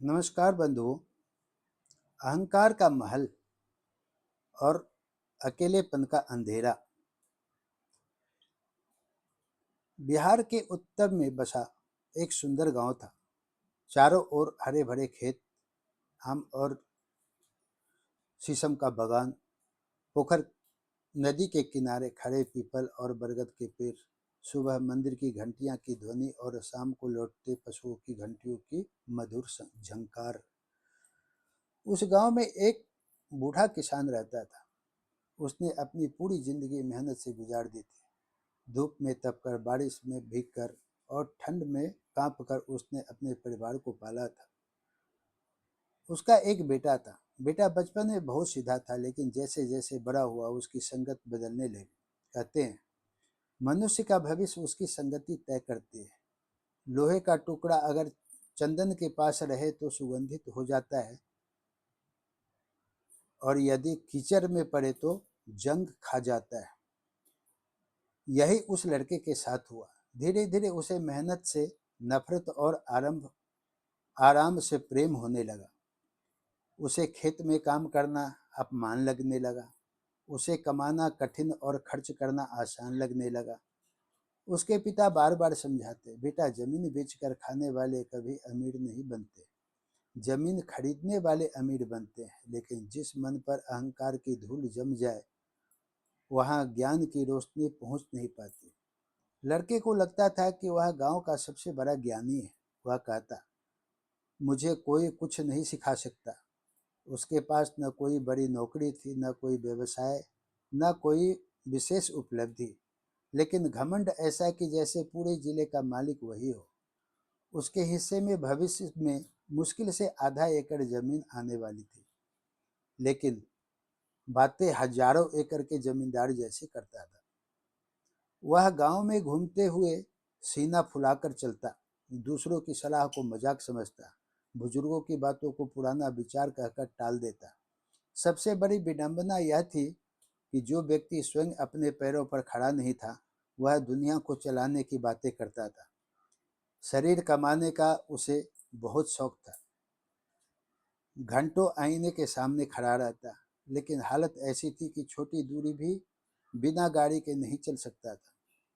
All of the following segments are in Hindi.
नमस्कार बंधुओं। अहंकार का महल और अकेलेपन का अंधेरा। बिहार के उत्तर में बसा एक सुंदर गांव था। चारों ओर हरे भरे खेत, आम और शीशम का बागान, पोखर, नदी के किनारे खड़े पीपल और बरगद के पेड़, सुबह मंदिर की घंटियां की ध्वनि और शाम को लौटते पशुओं की घंटियों की मधुर झंकार। उस गांव में एक बूढ़ा किसान रहता था। उसने अपनी पूरी जिंदगी मेहनत से गुजार दी थी। धूप में तपकर, बारिश में भीगकर और ठंड में कांपकर उसने अपने परिवार को पाला था। उसका एक बेटा था। बेटा बचपन में बहुत सीधा था, लेकिन जैसे जैसे बड़ा हुआ उसकी संगत बदलने लगी। कहते हैं, मनुष्य का भविष्य उसकी संगति तय करती है। लोहे का टुकड़ा अगर चंदन के पास रहे तो सुगंधित हो जाता है, और यदि कीचड़ में पड़े तो जंग खा जाता है। यही उस लड़के के साथ हुआ। धीरे धीरे उसे मेहनत से नफरत और आराम से प्रेम होने लगा। उसे खेत में काम करना अपमान लगने लगा। उसे कमाना कठिन और खर्च करना आसान लगने लगा। उसके पिता बार बार समझाते, बेटा जमीन बेचकर खाने वाले कभी अमीर नहीं बनते, जमीन खरीदने वाले अमीर बनते हैं। लेकिन जिस मन पर अहंकार की धूल जम जाए, वहां ज्ञान की रोशनी पहुंच नहीं पाती। लड़के को लगता था कि वह गांव का सबसे बड़ा ज्ञानी है। वह कहता, मुझे कोई कुछ नहीं सिखा सकता। उसके पास न कोई बड़ी नौकरी थी, न कोई व्यवसाय, न कोई विशेष उपलब्धि, लेकिन घमंड ऐसा कि जैसे पूरे जिले का मालिक वही हो। उसके हिस्से में भविष्य में मुश्किल से आधा एकड़ जमीन आने वाली थी, लेकिन बातें हजारों एकड़ के जमींदार जैसे करता था। वह गांव में घूमते हुए सीना फुलाकर चलता, दूसरों की सलाह को मजाक समझता, बुजुर्गों की बातों को पुराना विचार कहकर टाल देता। सबसे बड़ी विडंबना यह थी कि जो व्यक्ति स्वयं अपने पैरों पर खड़ा नहीं था, वह दुनिया को चलाने की बातें करता था। शरीर कमाने का उसे बहुत शौक था। घंटों आईने के सामने खड़ा रहता, लेकिन हालत ऐसी थी कि छोटी दूरी भी बिना गाड़ी के नहीं चल सकता था।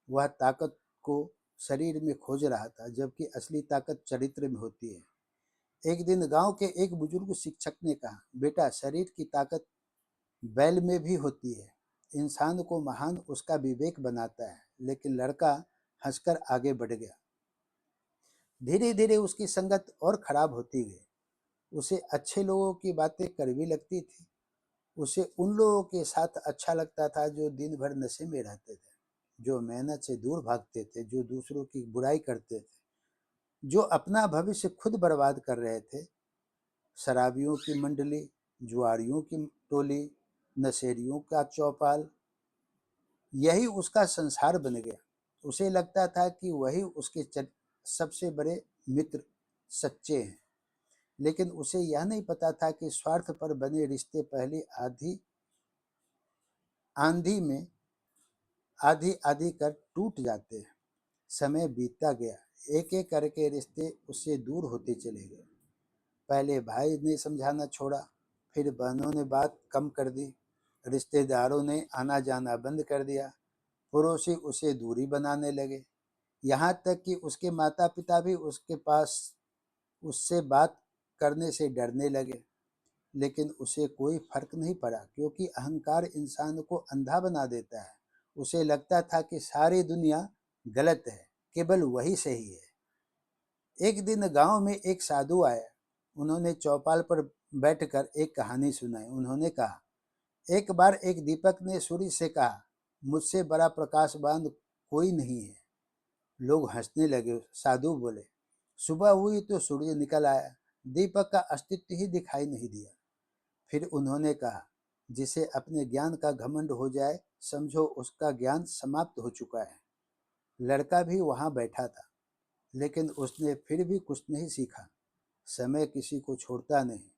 वह ताकत को शरीर में खोज रहा था, जबकि असली ताकत चरित्र में होती है। एक दिन गांव के एक बुजुर्ग शिक्षक ने कहा, बेटा शरीर की ताकत बैल में भी होती है। इंसान को महान उसका विवेक बनाता है। लेकिन लड़का हंसकर आगे बढ़ गया। धीरे धीरे उसकी संगत और खराब होती गई। उसे अच्छे लोगों की बातें कड़वी लगती थी। उसे उन लोगों के साथ अच्छा लगता था जो दिन भर नशे में रहते थे, जो मेहनत से दूर भागते थे, जो दूसरों की बुराई करते थे, जो अपना भविष्य खुद बर्बाद कर रहे थे। शराबियों की मंडली, जुआरियों की टोली, नशेड़ियों का चौपाल, यही उसका संसार बन गया। उसे लगता था कि वही उसके सबसे बड़े मित्र सच्चे हैं। लेकिन उसे यह नहीं पता था कि स्वार्थ पर बने रिश्ते पहली आंधी में आधी आधी कर टूट जाते हैं। समय बीतता गया। एक एक करके रिश्ते उससे दूर होते चले गए। पहले भाई ने समझाना छोड़ा, फिर बहनों ने बात कम कर दी, रिश्तेदारों ने आना जाना बंद कर दिया, पड़ोसी उसे दूरी बनाने लगे। यहाँ तक कि उसके माता पिता भी उसके पास उससे बात करने से डरने लगे। लेकिन उसे कोई फर्क नहीं पड़ा, क्योंकि अहंकार इंसान को अंधा बना देता है। उसे लगता था कि सारी दुनिया गलत है, केवल वही सही है। एक दिन गांव में एक साधु आया। उन्होंने चौपाल पर बैठकर एक कहानी सुनाई। उन्होंने कहा, एक बार एक दीपक ने सूर्य से कहा, मुझसे बड़ा प्रकाशवान कोई नहीं है। लोग हंसने लगे। साधु बोले, सुबह हुई तो सूर्य निकल आया, दीपक का अस्तित्व ही दिखाई नहीं दिया। फिर उन्होंने कहा, जिसे अपने ज्ञान का घमंड हो जाए, समझो उसका ज्ञान समाप्त हो चुका है। लड़का भी वहां बैठा था, लेकिन उसने फिर भी कुछ नहीं सीखा। समय किसी को छोड़ता नहीं।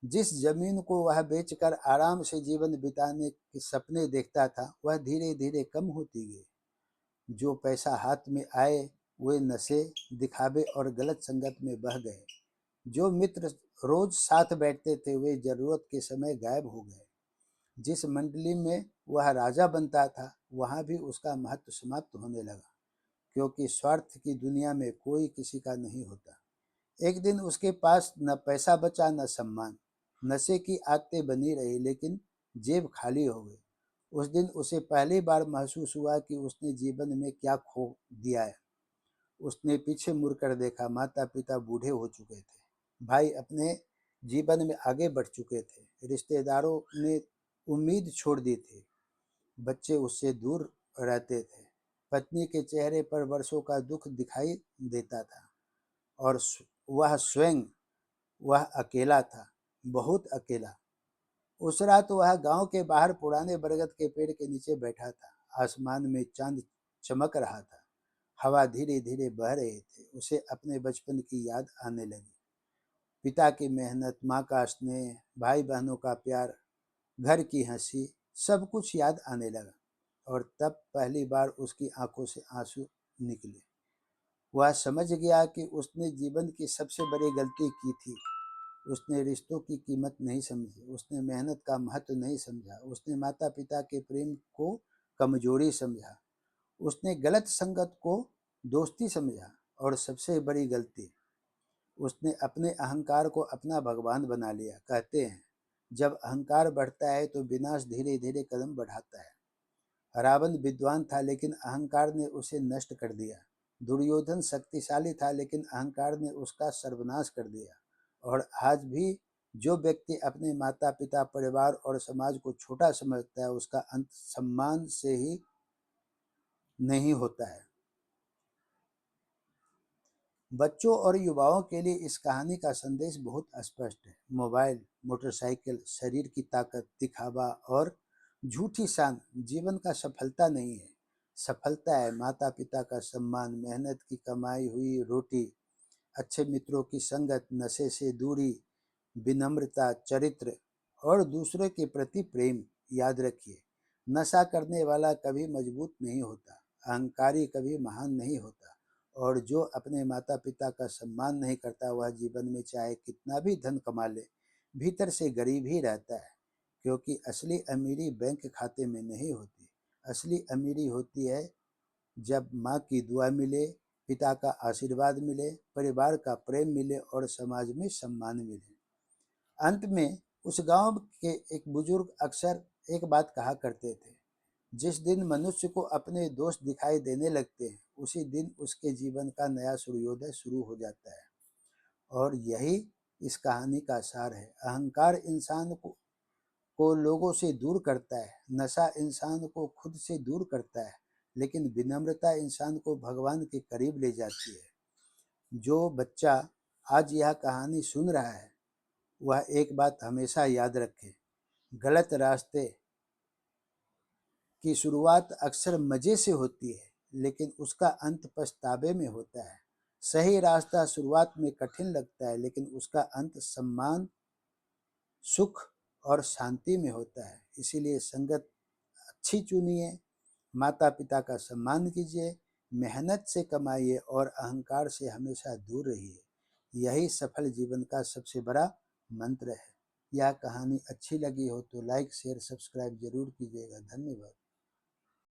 जिस जमीन को वह बेचकर आराम से जीवन बिताने के सपने देखता था, वह धीरे धीरे कम होती गई। जो पैसा हाथ में आए, वे नशे, दिखावे और गलत संगत में बह गए। जो मित्र रोज साथ बैठते थे वे जरूरत के समय गायब हो गए। जिस मंडली में वह राजा बनता था वहां भी उसका महत्व समाप्त होने लगा, क्योंकि स्वार्थ की दुनिया में कोई किसी का नहीं होता। एक दिन उसके पास न पैसा बचा न सम्मान। नशे की आदतें बनी रही लेकिन जेब खाली हो गई। उस दिन उसे पहली बार महसूस हुआ कि उसने जीवन में क्या खो दिया है। उसने पीछे मुड़कर देखा, माता पिता बूढ़े हो चुके थे, भाई अपने जीवन में आगे बढ़ चुके थे, रिश्तेदारों ने उम्मीद छोड़ दी थी, बच्चे उससे दूर रहते थे, पत्नी के चेहरे पर वर्षों का दुख दिखाई देता था, और वह स्वयं वह अकेला था, बहुत अकेला। उस रात वह गांव के बाहर पुराने बरगद के पेड़ के नीचे बैठा था। आसमान में चांद चमक रहा था, हवा धीरे धीरे बह रही थी। उसे अपने बचपन की याद आने लगी, पिता की मेहनत, माँ का स्नेह, भाई बहनों का प्यार, घर की हंसी, सब कुछ याद आने लगा। और तब पहली बार उसकी आंखों से आंसू निकले। वह समझ गया कि उसने जीवन की सबसे बड़ी गलती की थी। उसने रिश्तों की कीमत नहीं समझी, उसने मेहनत का महत्व नहीं समझा, उसने माता पिता के प्रेम को कमजोरी समझा, उसने गलत संगत को दोस्ती समझा, और सबसे बड़ी गलती, उसने अपने अहंकार को अपना भगवान बना लिया। कहते हैं जब अहंकार बढ़ता है तो विनाश धीरे धीरे कदम बढ़ाता है। रावण विद्वान था लेकिन अहंकार ने उसे नष्ट कर दिया। दुर्योधन शक्तिशाली था लेकिन अहंकार ने उसका सर्वनाश कर दिया। और आज भी जो व्यक्ति अपने माता पिता, परिवार और समाज को छोटा समझता है उसका अंत सम्मान से ही नहीं होता है। बच्चों और युवाओं के लिए इस कहानी का संदेश बहुत स्पष्ट है। मोबाइल, मोटरसाइकिल, शरीर की ताकत, दिखावा और झूठी शान जीवन का सफलता नहीं है। सफलता है माता पिता का सम्मान, मेहनत की कमाई हुई रोटी, अच्छे मित्रों की संगत, नशे से दूरी, विनम्रता, चरित्र और दूसरे के प्रति प्रेम। याद रखिए, नशा करने वाला कभी मजबूत नहीं होता, अहंकारी कभी महान नहीं होता, और जो अपने माता पिता का सम्मान नहीं करता वह जीवन में चाहे कितना भी धन कमा ले, भीतर से गरीब ही रहता है। क्योंकि असली अमीरी बैंक खाते में नहीं होती, असली अमीरी होती है जब माँ की दुआ मिले, पिता का आशीर्वाद मिले, परिवार का प्रेम मिले और समाज में सम्मान मिले। अंत में उस गांव के एक बुजुर्ग अक्सर एक बात कहा करते थे, जिस दिन मनुष्य को अपने दोस्त दिखाई देने लगते हैं उसी दिन उसके जीवन का नया सूर्योदय शुरू हो जाता है। और यही इस कहानी का सार है। अहंकार इंसान को लोगों से दूर करता है, नशा इंसान को खुद से दूर करता है, लेकिन विनम्रता इंसान को भगवान के करीब ले जाती है। जो बच्चा आज यह कहानी सुन रहा है वह एक बात हमेशा याद रखे, गलत रास्ते की शुरुआत अक्सर मजे से होती है लेकिन उसका अंत पछतावे में होता है। सही रास्ता शुरुआत में कठिन लगता है लेकिन उसका अंत सम्मान, सुख और शांति में होता है। इसीलिए संगत अच्छी चुनिए, माता पिता का सम्मान कीजिए, मेहनत से कमाइए और अहंकार से हमेशा दूर रहिए। यही सफल जीवन का सबसे बड़ा मंत्र है। यह कहानी अच्छी लगी हो तो लाइक शेयर सब्सक्राइब जरूर कीजिएगा। धन्यवाद।